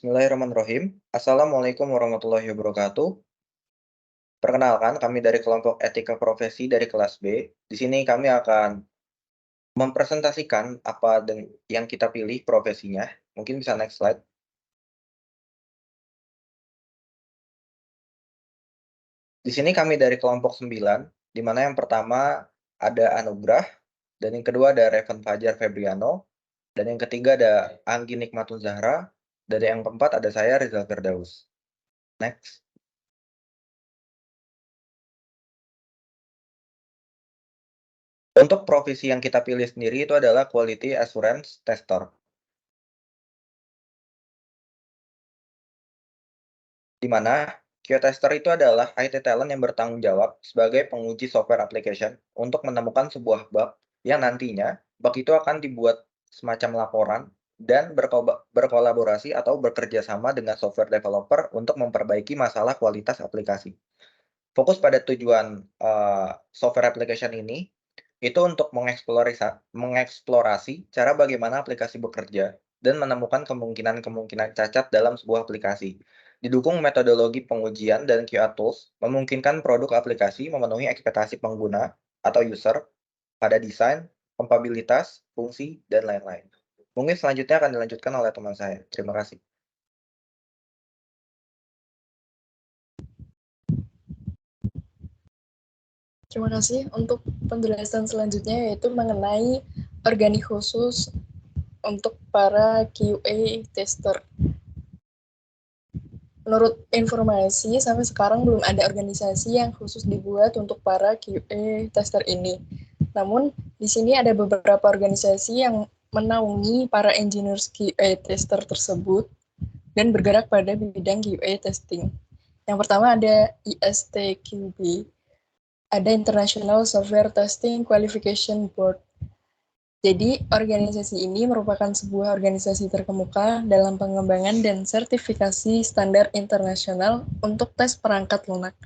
Bismillahirrahmanirrahim. Assalamualaikum warahmatullahi wabarakatuh. Perkenalkan, kami dari kelompok Etika Profesi dari kelas B. Di sini kami akan mempresentasikan apa yang kita pilih profesinya. Mungkin bisa next slide. Di sini kami dari kelompok 9, di mana yang pertama ada Anugrah, dan yang kedua ada Revan Fajar Febriano, dan yang ketiga ada Anggi Nikmatun Zahra, dan yang keempat ada saya Rizal Firdaus. Next. Untuk profesi yang kita pilih sendiri itu adalah Quality Assurance Tester. Di mana QA tester itu adalah IT talent yang bertanggung jawab sebagai penguji software application untuk menemukan sebuah bug yang nantinya bug itu akan dibuat semacam laporan dan berkolaborasi atau bekerja sama dengan software developer untuk memperbaiki masalah kualitas aplikasi. Fokus pada tujuan software application ini itu untuk mengeksplorasi cara bagaimana aplikasi bekerja dan menemukan kemungkinan-kemungkinan cacat dalam sebuah aplikasi. Didukung metodologi pengujian dan QA tools, memungkinkan produk aplikasi memenuhi ekspektasi pengguna atau user pada desain, kompabilitas, fungsi, dan lain-lain. Mungkin selanjutnya akan dilanjutkan oleh teman saya. Terima kasih. Terima kasih. Untuk penjelasan selanjutnya yaitu mengenai organik khusus untuk para QA tester. Menurut informasi, sampai sekarang belum ada organisasi yang khusus dibuat untuk para QA tester ini. Namun, di sini ada beberapa organisasi yang menaungi para engineers QA tester tersebut dan bergerak pada bidang QA testing. Yang pertama ada ISTQB, ada International Software Testing Qualification Board. Jadi, organisasi ini merupakan sebuah organisasi terkemuka dalam pengembangan dan sertifikasi standar internasional untuk tes perangkat lunak.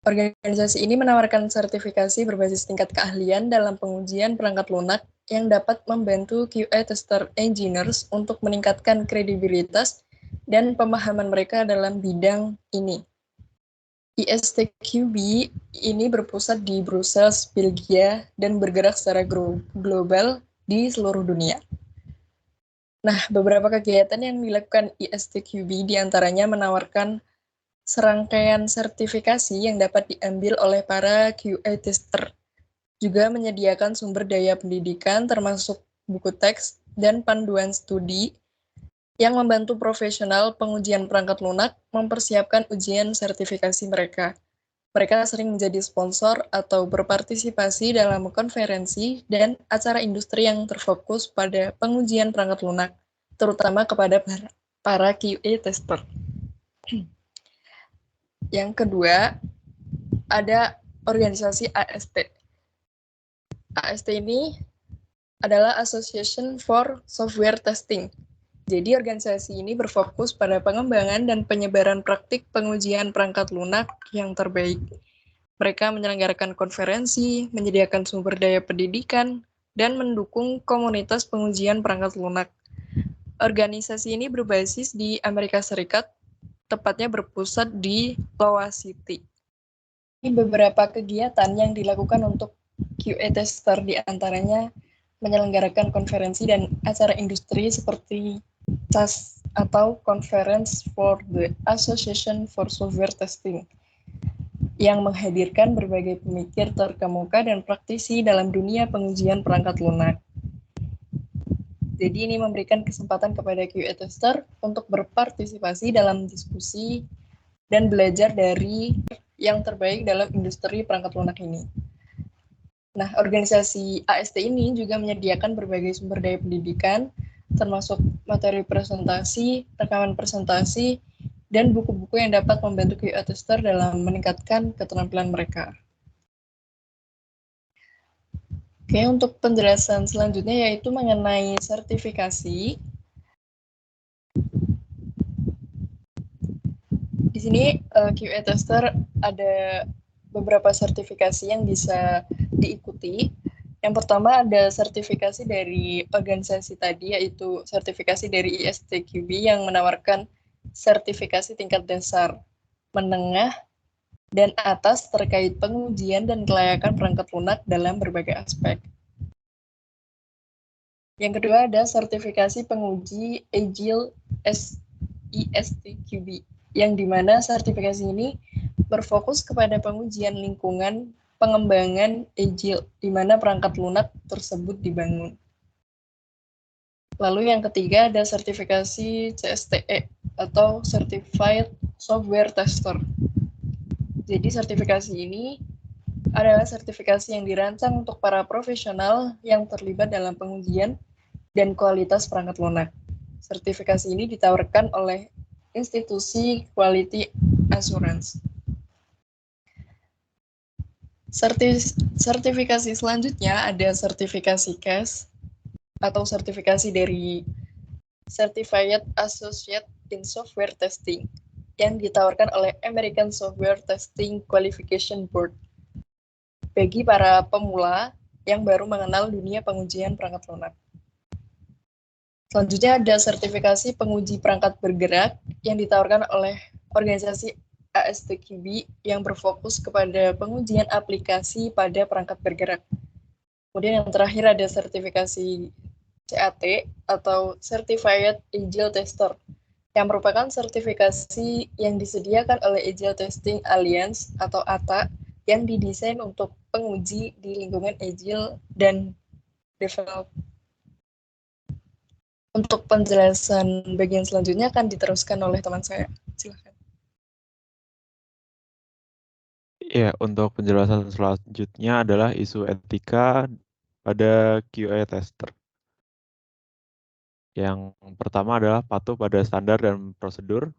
Organisasi ini menawarkan sertifikasi berbasis tingkat keahlian dalam pengujian perangkat lunak yang dapat membantu QA tester engineers untuk meningkatkan kredibilitas dan pemahaman mereka dalam bidang ini. ISTQB ini berpusat di Brussels, Belgia, dan bergerak secara global di seluruh dunia. Nah, beberapa kegiatan yang dilakukan ISTQB diantaranya menawarkan serangkaian sertifikasi yang dapat diambil oleh para QA tester, juga menyediakan sumber daya pendidikan termasuk buku teks dan panduan studi yang membantu profesional pengujian perangkat lunak mempersiapkan ujian sertifikasi mereka. Mereka sering menjadi sponsor atau berpartisipasi dalam konferensi dan acara industri yang terfokus pada pengujian perangkat lunak, terutama kepada para QA tester. Yang kedua, ada organisasi AST. AST ini adalah Association for Software Testing. Jadi organisasi ini berfokus pada pengembangan dan penyebaran praktik pengujian perangkat lunak yang terbaik. Mereka menyelenggarakan konferensi, menyediakan sumber daya pendidikan, dan mendukung komunitas pengujian perangkat lunak. Organisasi ini berbasis di Amerika Serikat, tepatnya berpusat di Iowa City. Ini beberapa kegiatan yang dilakukan untuk QA tester, diantaranya menyelenggarakan konferensi dan acara industri seperti CAS atau Conference for the Association for Software Testing yang menghadirkan berbagai pemikir terkemuka dan praktisi dalam dunia pengujian perangkat lunak. Jadi ini memberikan kesempatan kepada QA tester untuk berpartisipasi dalam diskusi dan belajar dari yang terbaik dalam industri perangkat lunak ini. Nah, organisasi AST ini juga menyediakan berbagai sumber daya pendidikan, termasuk materi presentasi, rekaman presentasi, dan buku-buku yang dapat membantu QA tester dalam meningkatkan keterampilan mereka. Oke, untuk penjelasan selanjutnya yaitu mengenai sertifikasi. Di sini QA tester ada beberapa sertifikasi yang bisa diikuti. Yang pertama ada sertifikasi dari organisasi tadi, yaitu sertifikasi dari ISTQB yang menawarkan sertifikasi tingkat dasar, menengah, dan atas terkait pengujian dan kelayakan perangkat lunak dalam berbagai aspek. Yang kedua ada sertifikasi penguji Agile ISTQB, yang dimana sertifikasi ini berfokus kepada pengujian lingkungan pengembangan Agile, di mana perangkat lunak tersebut dibangun. Lalu yang ketiga ada sertifikasi CSTE atau Certified Software Tester. Jadi sertifikasi ini adalah sertifikasi yang dirancang untuk para profesional yang terlibat dalam pengujian dan kualitas perangkat lunak. Sertifikasi ini ditawarkan oleh institusi Quality Assurance. Sertifikasi selanjutnya ada sertifikasi CAS atau sertifikasi dari Certified Associate in Software Testing yang ditawarkan oleh American Software Testing Qualification Board bagi para pemula yang baru mengenal dunia pengujian perangkat lunak. Selanjutnya ada sertifikasi penguji perangkat bergerak yang ditawarkan oleh organisasi ASTQB yang berfokus kepada pengujian aplikasi pada perangkat bergerak. Kemudian yang terakhir ada sertifikasi CAT atau Certified Agile Tester yang merupakan sertifikasi yang disediakan oleh Agile Testing Alliance atau ATA yang didesain untuk penguji di lingkungan Agile dan develop. Untuk penjelasan bagian selanjutnya akan diteruskan oleh teman saya. Silakan. Ya, untuk penjelasan selanjutnya adalah isu etika pada QA tester. Yang pertama adalah patuh pada standar dan prosedur.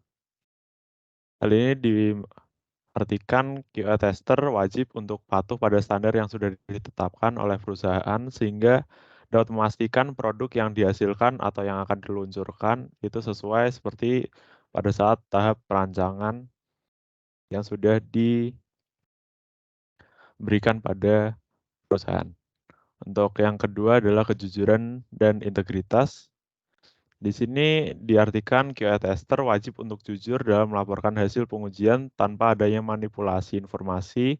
Hal ini diartikan QA tester wajib untuk patuh pada standar yang sudah ditetapkan oleh perusahaan sehingga dapat memastikan produk yang dihasilkan atau yang akan diluncurkan itu sesuai seperti pada saat tahap perancangan yang sudah diberikan pada perusahaan. Untuk yang kedua adalah kejujuran dan integritas. Di sini diartikan QA tester wajib untuk jujur dalam melaporkan hasil pengujian tanpa adanya manipulasi informasi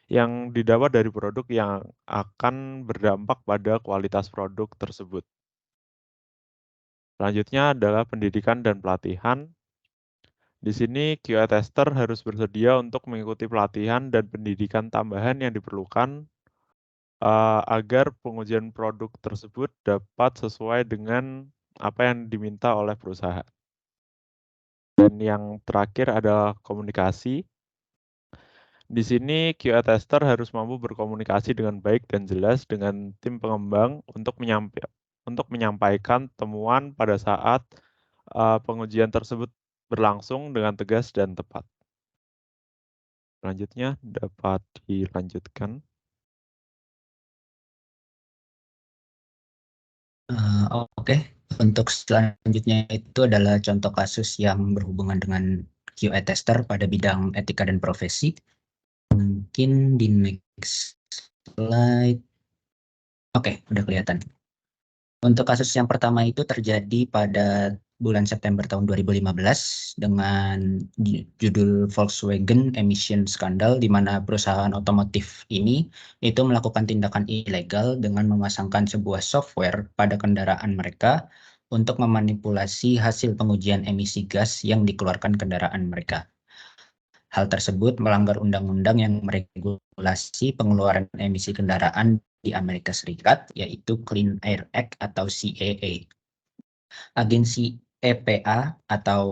yang didapat dari produk yang akan berdampak pada kualitas produk tersebut. Selanjutnya adalah pendidikan dan pelatihan. Di sini QA tester harus bersedia untuk mengikuti pelatihan dan pendidikan tambahan yang diperlukan agar pengujian produk tersebut dapat sesuai dengan apa yang diminta oleh perusahaan. Dan yang terakhir adalah komunikasi. Di sini QA tester harus mampu berkomunikasi dengan baik dan jelas dengan tim pengembang untuk menyampaikan temuan pada saat pengujian tersebut berlangsung dengan tegas dan tepat. Selanjutnya dapat dilanjutkan. Oke. Untuk selanjutnya itu adalah contoh kasus yang berhubungan dengan QA tester pada bidang etika dan profesi. Mungkin di next slide. Oke, udah kelihatan. Untuk kasus yang pertama itu terjadi pada bulan September tahun 2015 dengan judul Volkswagen Emission Scandal, di mana perusahaan otomotif ini itu melakukan tindakan ilegal dengan memasangkan sebuah software pada kendaraan mereka untuk memanipulasi hasil pengujian emisi gas yang dikeluarkan kendaraan mereka. Hal tersebut melanggar undang-undang yang meregulasi pengeluaran emisi kendaraan di Amerika Serikat, yaitu Clean Air Act atau CAA. Agensi EPA atau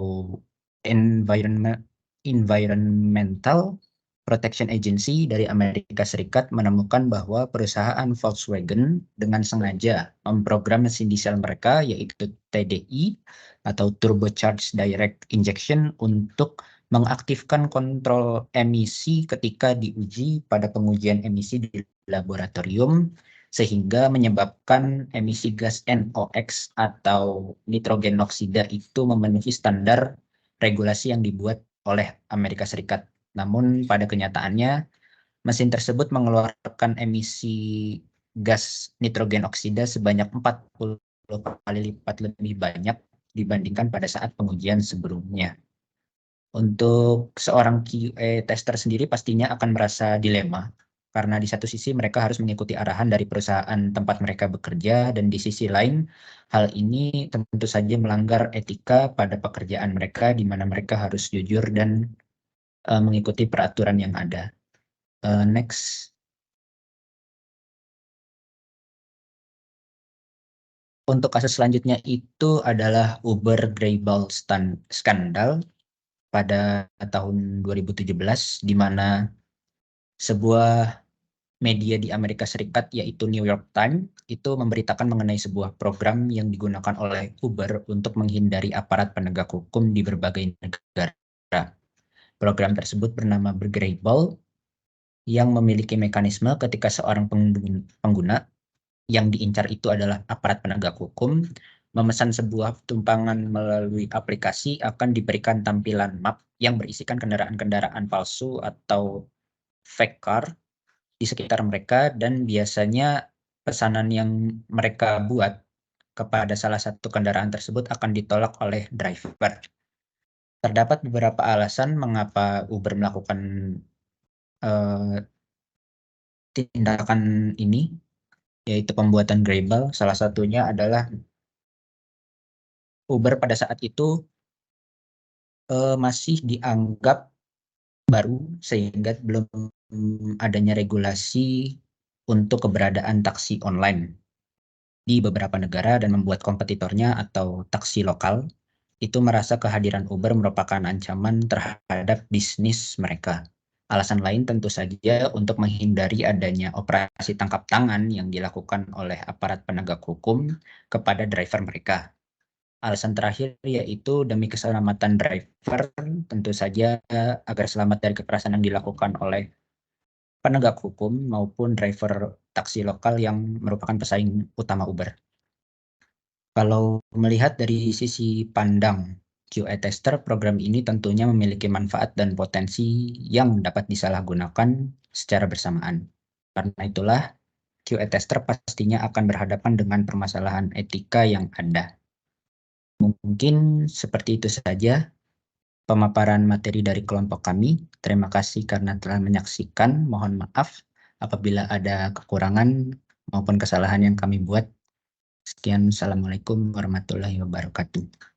Environmental Protection Agency dari Amerika Serikat menemukan bahwa perusahaan Volkswagen dengan sengaja memprogram mesin diesel mereka, yaitu TDI atau Turbocharged Direct Injection, untuk mengaktifkan kontrol emisi ketika diuji pada pengujian emisi di laboratorium, sehingga menyebabkan emisi gas NOx atau nitrogen oksida itu memenuhi standar regulasi yang dibuat oleh Amerika Serikat. Namun pada kenyataannya mesin tersebut mengeluarkan emisi gas nitrogen oksida sebanyak 40 kali lipat lebih banyak dibandingkan pada saat pengujian sebelumnya. Untuk seorang QA tester sendiri pastinya akan merasa dilema, karena di satu sisi mereka harus mengikuti arahan dari perusahaan tempat mereka bekerja, dan di sisi lain hal ini tentu saja melanggar etika pada pekerjaan mereka, di mana mereka harus jujur dan mengikuti peraturan yang ada. Next. Untuk kasus selanjutnya itu adalah Uber Greyball skandal pada tahun 2017, di mana sebuah media di Amerika Serikat yaitu New York Times itu memberitakan mengenai sebuah program yang digunakan oleh Uber untuk menghindari aparat penegak hukum di berbagai negara. Program tersebut bernama Greyball, yang memiliki mekanisme ketika seorang pengguna yang diincar itu adalah aparat penegak hukum memesan sebuah tumpangan melalui aplikasi, akan diberikan tampilan map yang berisikan kendaraan-kendaraan palsu atau fake car di sekitar mereka, dan biasanya pesanan yang mereka buat kepada salah satu kendaraan tersebut akan ditolak oleh driver. Terdapat beberapa alasan mengapa Uber melakukan tindakan ini, yaitu pembuatan Greyball. Salah satunya adalah Uber pada saat itu masih dianggap baru, sehingga belum adanya regulasi untuk keberadaan taksi online di beberapa negara, dan membuat kompetitornya atau taksi lokal itu merasa kehadiran Uber merupakan ancaman terhadap bisnis mereka. Alasan lain tentu saja untuk menghindari adanya operasi tangkap tangan yang dilakukan oleh aparat penegak hukum kepada driver mereka. Alasan terakhir yaitu demi keselamatan driver, tentu saja agar selamat dari kekerasan yang dilakukan oleh penegak hukum maupun driver taksi lokal yang merupakan pesaing utama Uber. Kalau melihat dari sisi pandang QA tester, program ini tentunya memiliki manfaat dan potensi yang dapat disalahgunakan secara bersamaan. Karena itulah, QA tester pastinya akan berhadapan dengan permasalahan etika yang ada. Mungkin seperti itu saja pemaparan materi dari kelompok kami. Terima kasih karena telah menyaksikan. Mohon maaf apabila ada kekurangan maupun kesalahan yang kami buat. Sekian, Assalamualaikum warahmatullahi wabarakatuh.